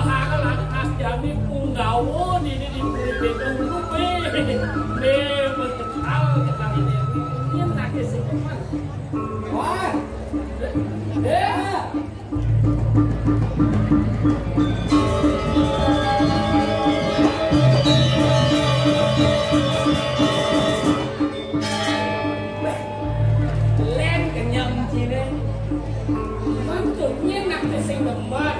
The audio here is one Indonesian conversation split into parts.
haka lagi khas jami punggawo di bedung lupe be berkekal kita ini yang nak sih cuman wah len kenyam cine maksudnya nak sing demen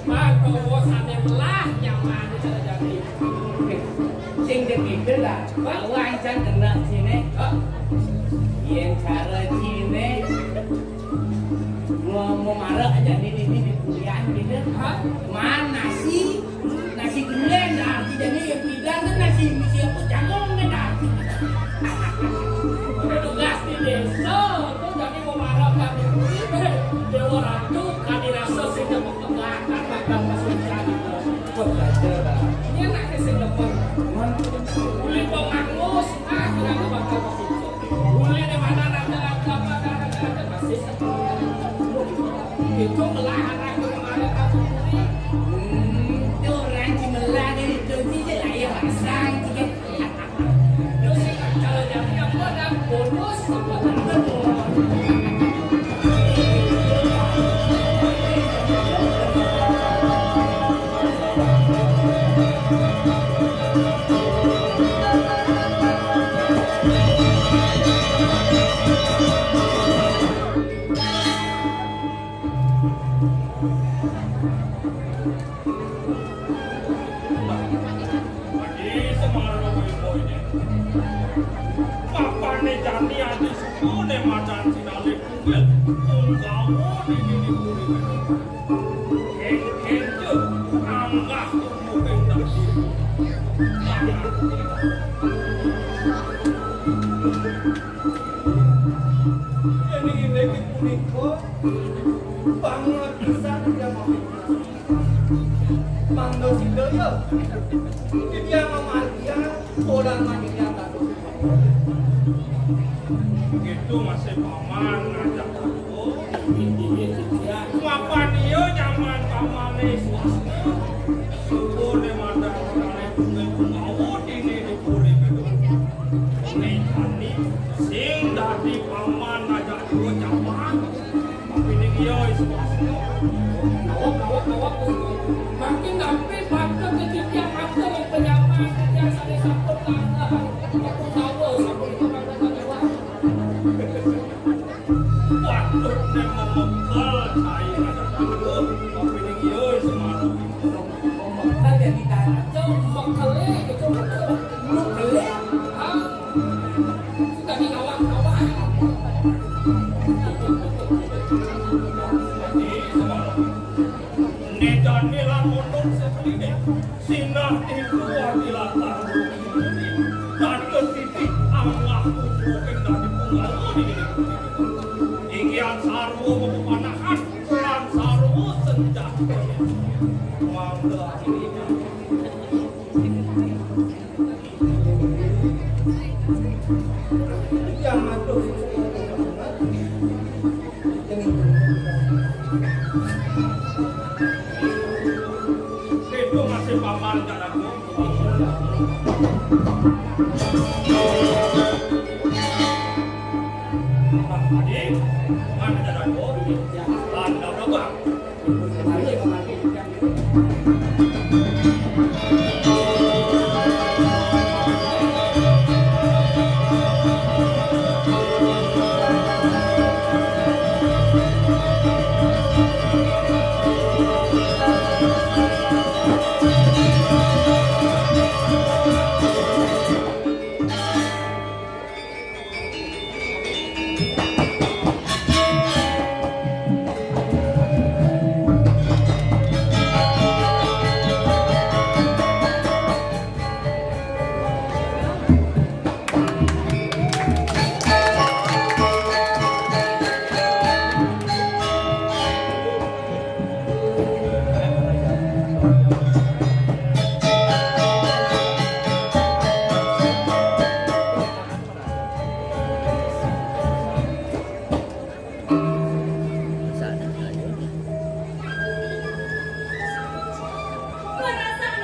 maka wasane belah nyaman jadi sing dikit lah bahwa ancan kena cine yang cara cine ngomong marah aja di kuliah gitu mana sih nasi gulai dah jadi yang pilihan kan nasi misi aku jagung dah udah tugas di desa tuh jadi mau marah kan di orang tuh kan dirasa sih dapat pengalaman bakal masuk jadi belajar lah ini nak kesing depan uli pengangus tidak bakal masuk uli di mana apa masih itu melahan aku kemarin aku itu orang cimelah dari Jogja je lah ya pasang tiga terus kalau jadi apa dah bonus apa jani adi sepune macan sinale kubil ungkawo di kenjo anggah tumbuhin tadi ini puniko banget pisan dia mau mangdo sidoyo dia mamalia orang mandinya tahu begitu masih paman ngajak aku apa dia nyaman pamane swasta suku de mata orangnya mau dini di puri betul nih tadi sing dari paman ngajak aku nyaman tapi dia swasta kawak makin sampai bakal ketika aku penyaman yang saya sampaikan aku tahu sampai yang memekal saya ada takut tapi ini yo semua memekal jadi kacau memekal itu memekal sudah di kawan-kawan jadi semua nedan nilan mondok seperti sinar itu adalah taruh dan ketitik Allah mungkin dari punggal ini Ikian sarwo memanahan dan sarwo senjata mangga ini yang aduh itu masih paman jaraku Adik, mana jaraku? Anda berapa?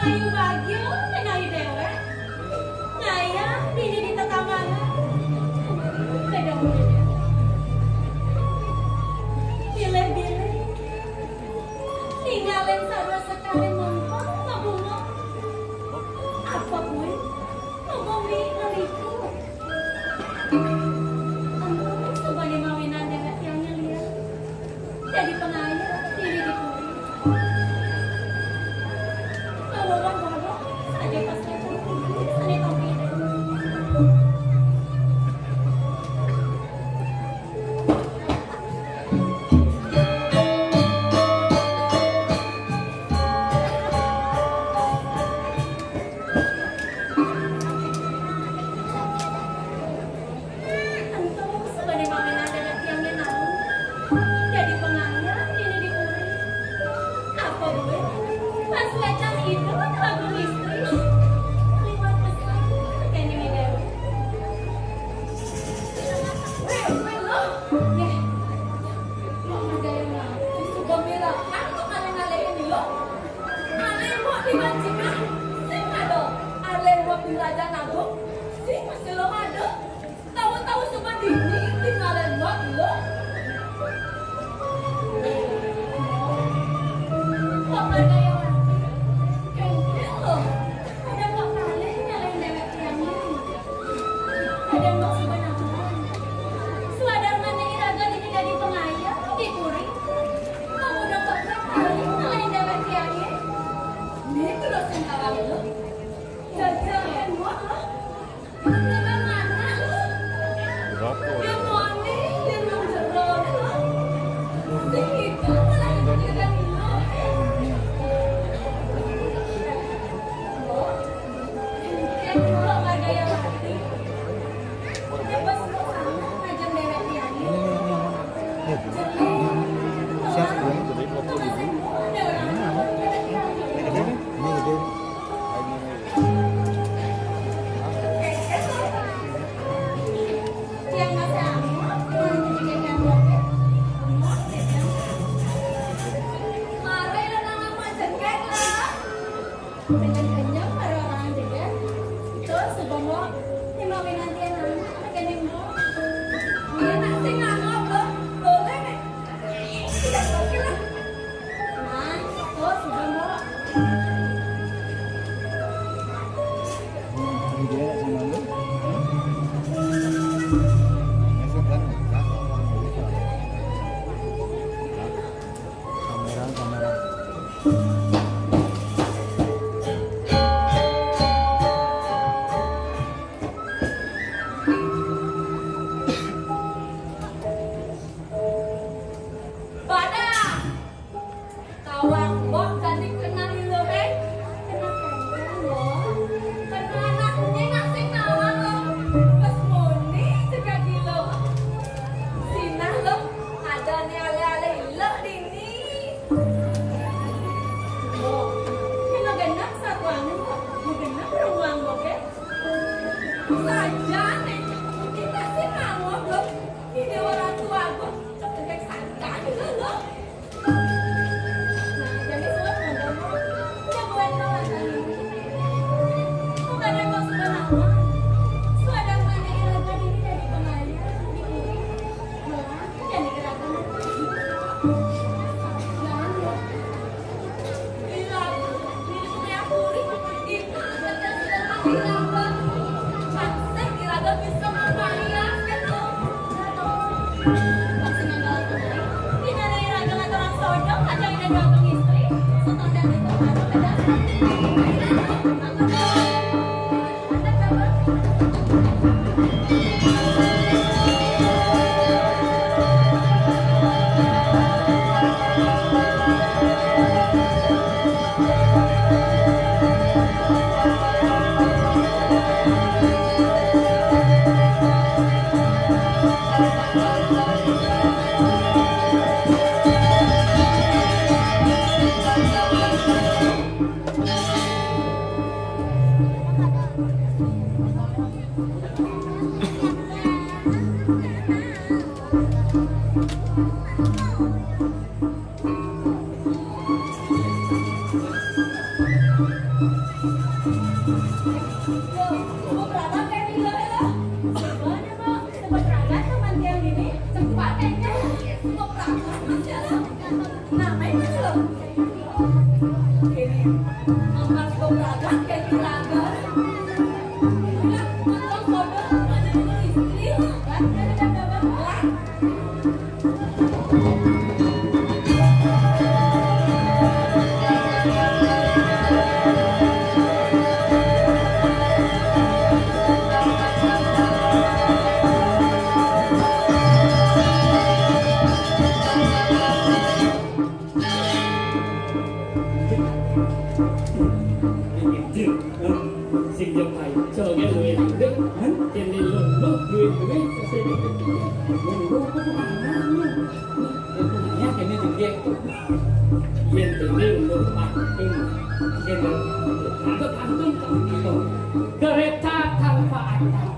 ayu bagyo dan ayu dewe. Ngaya dini di tetanggana. Beda mungkin. Bilih-bilih. Tinggalin sarwa sekali mumpung ngebungo. Apa gue? Ngomong di ngeliku. Ampun, subani mawinan dewe yang nyelia. Jadi pengayah diri di puri. Orang bodoh saja pasti sana topi. Antum sebagai mawina dan tiangnya naung. Jadi pengayah ini di puri. Apa gue? Pas wajah itu lagu istri. Lewat pesan kayaknya ini dewe. Lo, ya. Mama gaya ngaku suka bilang, aku ngale-ngalein lo. Ale mau dibancingan, sing ada. Ale mau biraja nago, sing masih lo ada. Tahu-tahu suka dini, tinggalin buat lo. Mama gaya kenyang para orang juga. Terus sebelum lima nanti anak kenyang mau. Dia nanti ngangop loh, boleh nih. Tidak oke lah. Nah, terus sebelum Dia sama lu. Kamera. saja nih kita sih ngangop loh ini orang tua gue ketek sangka juga loh. Nah jadi suat ngomong ya gue nolak tadi bukan yang mau sudah lama sudah mana iraga diri dari pengayah di kiri malah jadi gerakan jangan loh iraga diri punya puri itu betul sudah mati iraga ada bisa membayar gitu. Masih nggak tunai. Ini ada iraga ngaturan sodong, ada yang dagang istri. Setondan itu ada beda. Ada kabar? Thank you. Mas Bobragan kayak Juragan. Bilang, "Bang Bodo mau jadi istri." Kan? Lah. Sinh nhật thầy chờ nghe người làm biết tiền đi lùn lúc người biết sẽ đi lùn lúc có bạn nhá nhá cái này thì việc tiền từ lùn lúc bạn tin tiền là ăn tuh kereta tanpa atap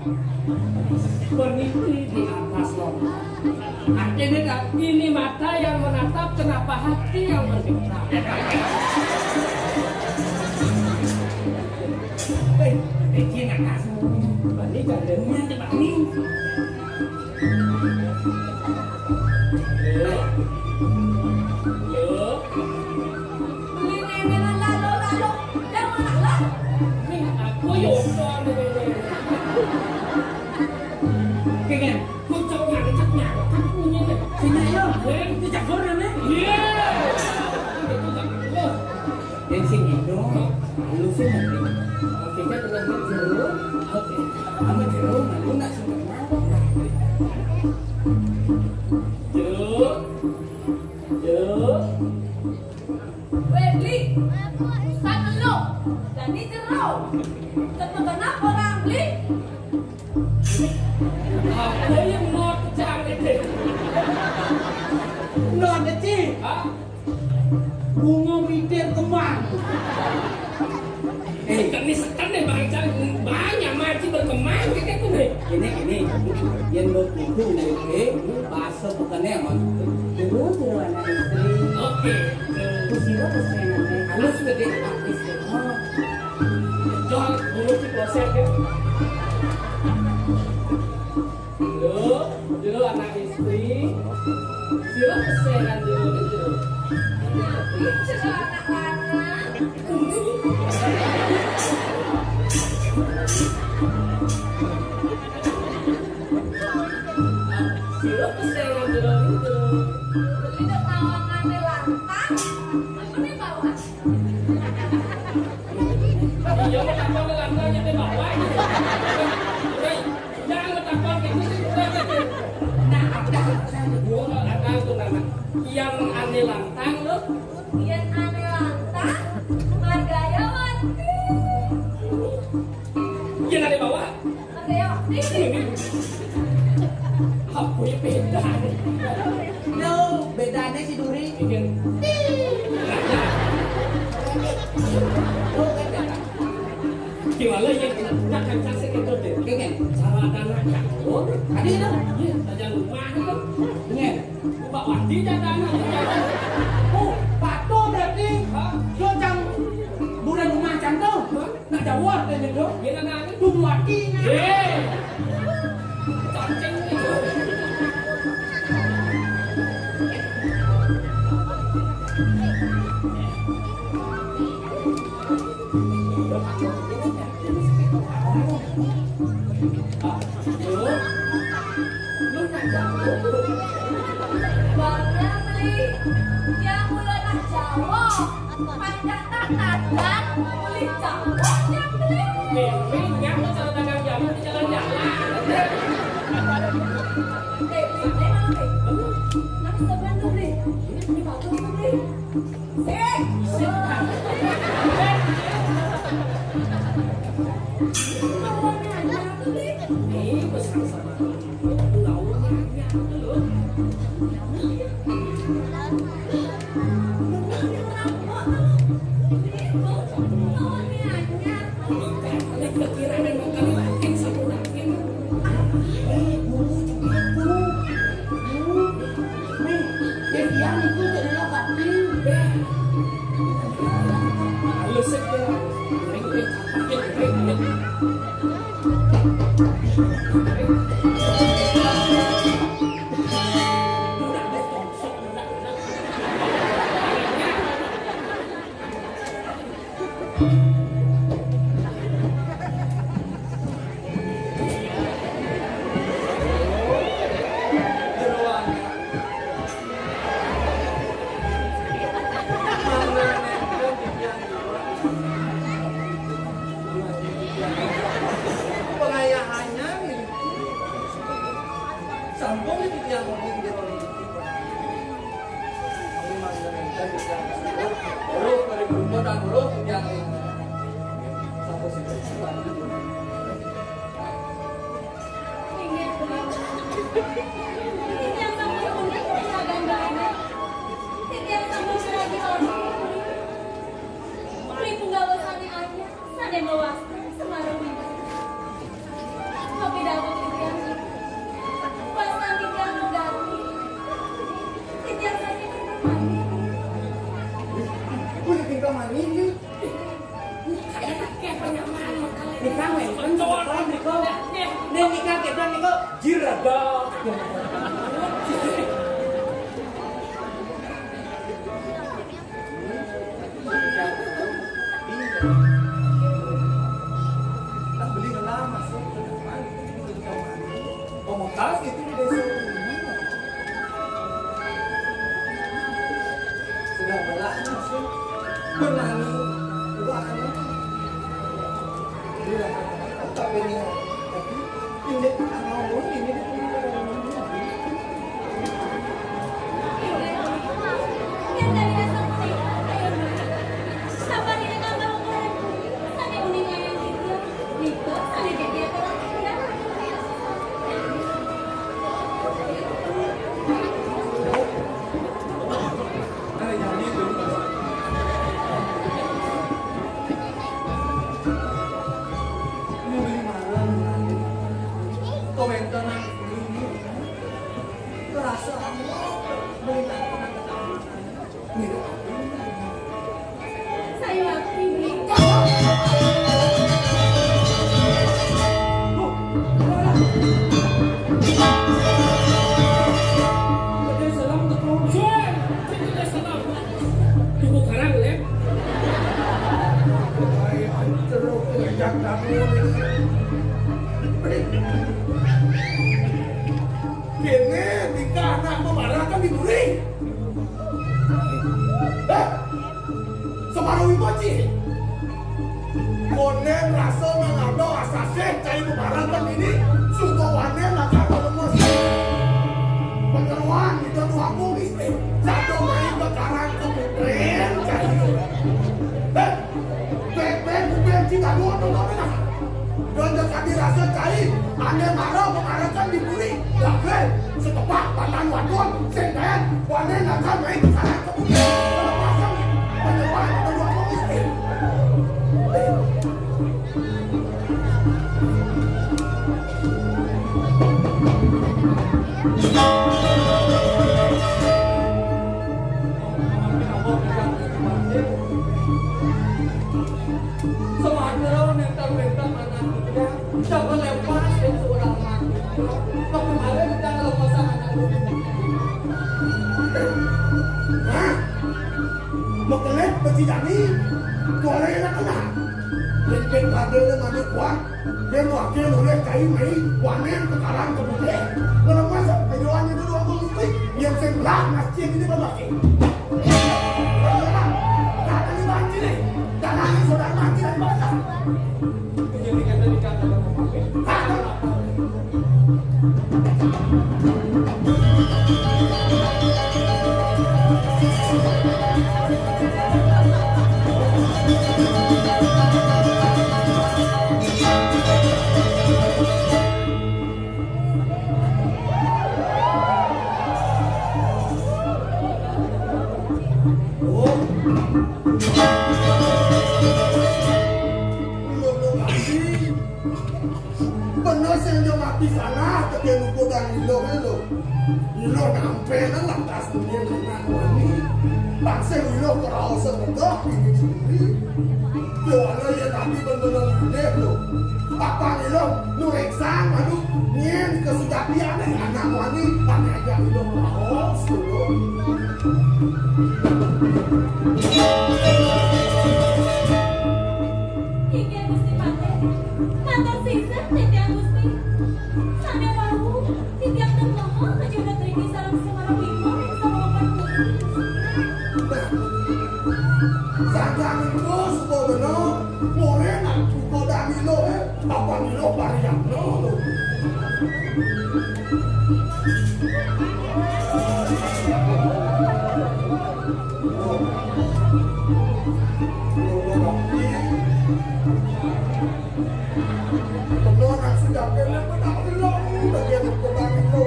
peniti di atas lorong artinya ini mata yang menatap kenapa hati yang bergerak. Kia nggak kasih, Bani gak ada rumah di Bani. Beli nemenan lalu, dan mana lah? Ini aku yosor nemen. Kayaknya, aku coba ngeceknya, kan punya deh. Sini ayo, itu jago namanya. Iya. Itu jago. Dan sini dong, lu sih nanti. Kita dengan jeruk, oke. Sama jeruk, aku nggak suka kenapa? Jeruk. Beli, usah dulu. Jadi jeruk. Kenapa orang beli? Aku yang mau cari deh. Non aja. Hah? Bunga mitir kemang. Sekan deh bang, banyak mati berkembang kayak gitu deh. Ini yang lo itu nih, bahasa bukannya emang dulu anak istri. Oke. Kusiro kesenangan halus gede artis oh. Jual dulu sih proses ya. Dulu anak istri. Siro kesenangan dulu. Itu anak-anak. Siro kesenangan dulu. Beli dok nawangannya lantang. Apa nih bawa? Iya, mau takon ke lantangnya di bawah. Jangan mau takon gitu sih. Nah, ada gua lantang tuh nama. Yang aneh lantang loh. Yang aneh lantang. Margayawati. Yang ada bawah. Margayawati. Apa yang beda nih? No, bedanya si Duri. Bikin. Gimana yang nak kancang sekitar deh? Kengen, Cara dana jauh. ada itu. Iya, aja rumah itu. Kengen. Bawa wati jadana. Oh, pato berarti. Lo cang bulan rumah cang tuh. Nak jawab deh itu. Gimana nanya? Dumwati. Yeay. Cacing itu. Lu nak jauh. Bangga beli. Yang mulai nak Jawa. Panjang tatadan. Beli Jawa. Yang beli. Yang cara dagang jalan di jalan-jalan. Beli mana beli? Nak sebelah tuh beli. Ini bagus tuh beli. Lawannya aja tuh beli. Ini besar sama lauknya dulu. Ini kekiran memang kami lagi satu lagi. Yang itu adalah kaki. Halus saja. Pengayahannya nih sambung ini yang ngomong di orang ini mangga urus dari grupo dan urus yang sampai situ Ingin yang sampai unik tidak gandana. Yang sampai lagi unik. Beli punggawasannya aja, sana bawas semarang ini. Kopi dapat yang pas nanti yang mengganti. Yang sakit mandi. Boleh tinggal mandi nih. Kayak penyamaan makanya. Nikah weh, kan cowok nikah. Nih nikah kita nikah jirada. Tak beli gelang masuk ke depan. Ngomong tas itu di desa. Sudah belah masuk. Benani. Dua anak. Dia tapi ini anak ini Yang dari asal putih, ayo dulu. Sabar ini tambah ukuran. Sana uningnya yang gitu. Gitu, sana jadi aturan. ada yang itu. Ini beli malam. Komentar ini terasa beli Saya waktu ini. Kene tingkah anak memarahkan diburi. Separuh ibu cik. Konen rasa mengado asasnya cai memarahkan ini. Sukawannya nakal lemes. Pengeruan itu aku istri. Satu main bekaran kebukren cai. Bek cita dua nonton. Dan dekat dirasa cai. Ane marah memarahkan diburi. Oke, setepak pandan wadon, senden, wane nakal main bekaran kebukren. Pelepasan, pengeruan kedua aku istri. Semangat mental anaknya, jangan lepas dan seorang mati. Kemarin kita ngelepasan anak Hah? Mekelet pecicani, tuara yang nak kena. Ben pada dia mandi kuat, ben wakil oleh cai mai, wanen kekaran kebukre. Kalau masa penjualannya dulu aku mesti, yang sebelah masjid ini berbagi. Tak ada di banci nih, tak ada saudara banci dari mana? Penyidikan tadi kata Benar saya mati sana, tapi lupa dan ilo nampe nang lantas dunia dengan wani. Bangsa ilo kerau sebedah ini sendiri. Yo ana ya tapi benar gede lo. Apa ilo nu eksan anu nyen kesejatian anak wani tapi aja ilo mau dulu. Morena juga Danilo apa Nilo Mariano lo. Benar sudah kena benar Nilo bagian juga Danilo.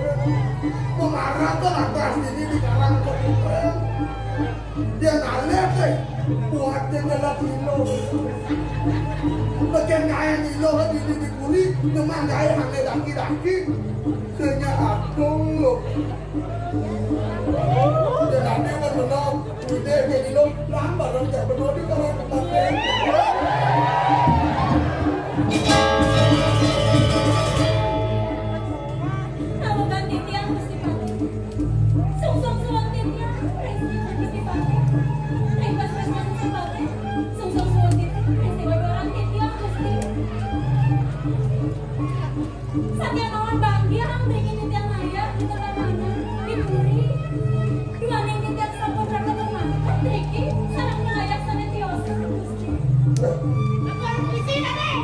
Mengarah ke atas ini di karang kota. Dia nalep buat dia ngelap Nilo. Bagian gaya Nilo di kuli memang gaya hanya daki-daki kenya atung lo. Dia nanti kan benar ide dia Nilo lambat orang tak benar di kalau tempatnya. Satya nawan bahagia ang tingin ni tiang ayah di tengah mana di puri dibanding di tiang sampun raka bermana kan Triki sarang ngelayak sana tiosa gusti aku harus di sini deh.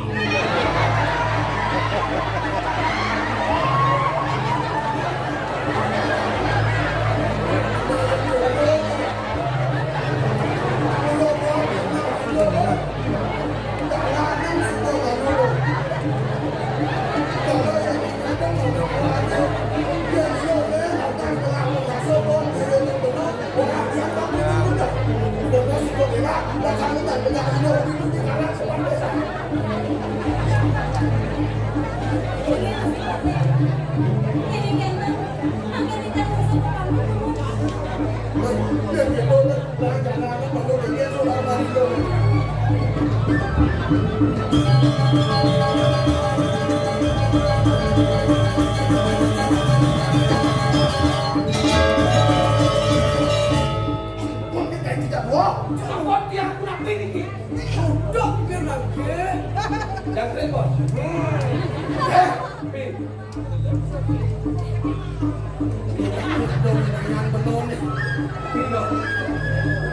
Jangan repot.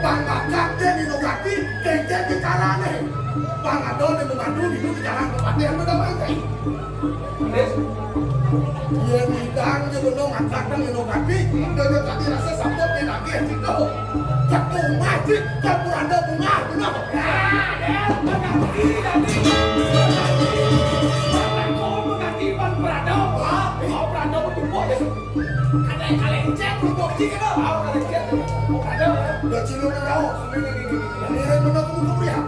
Pangakak dia di Nogati, kejadian di Kalane. Pangadon yang membantu di jalan tempat yang mendamankai. Dia bidang dia belum angkatan di Nogati, dia tadi rasa sambut di lagi yang itu. Ketung mati, kepuranda bunga, benar. Udah cilok kau. Ini benar kamu lihat.